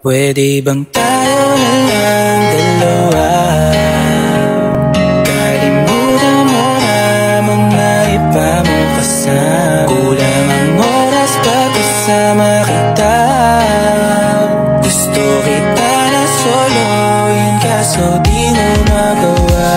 Pwede bang tayo na lang dalawa? Kalimutan mo na mga iba mo kasama. Kulang ang oras pag kasama kita. Gusto kita na soloin kaso di mo magawa.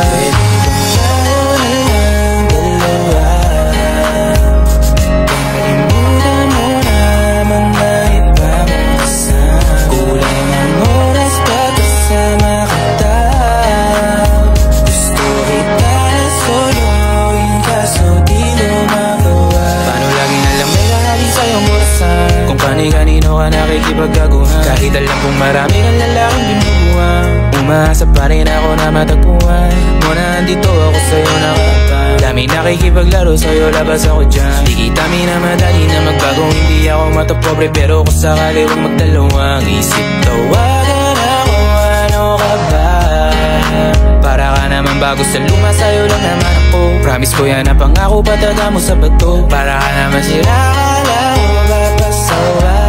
Kanino ka nakikipagkaguhan? Kahit alam kong marami kang lalaking binubuhan, umaasa pa rin ako na matagpuan mo na andito ako sa'yo nakatapan. Dami nakikipaglaro sa'yo, labas ako dyan. Di kita minamadali na magbago, hindi ako matapobre. Pero kung sakali huwag magdalawang isip, tawagan ako, ano ka ba? Para ka naman bago sa luma, sa'yo lang naman ako. Promise ko yan na pangako, pataga mo sa bato. Para ka naman sira, akala ko mapapasawa.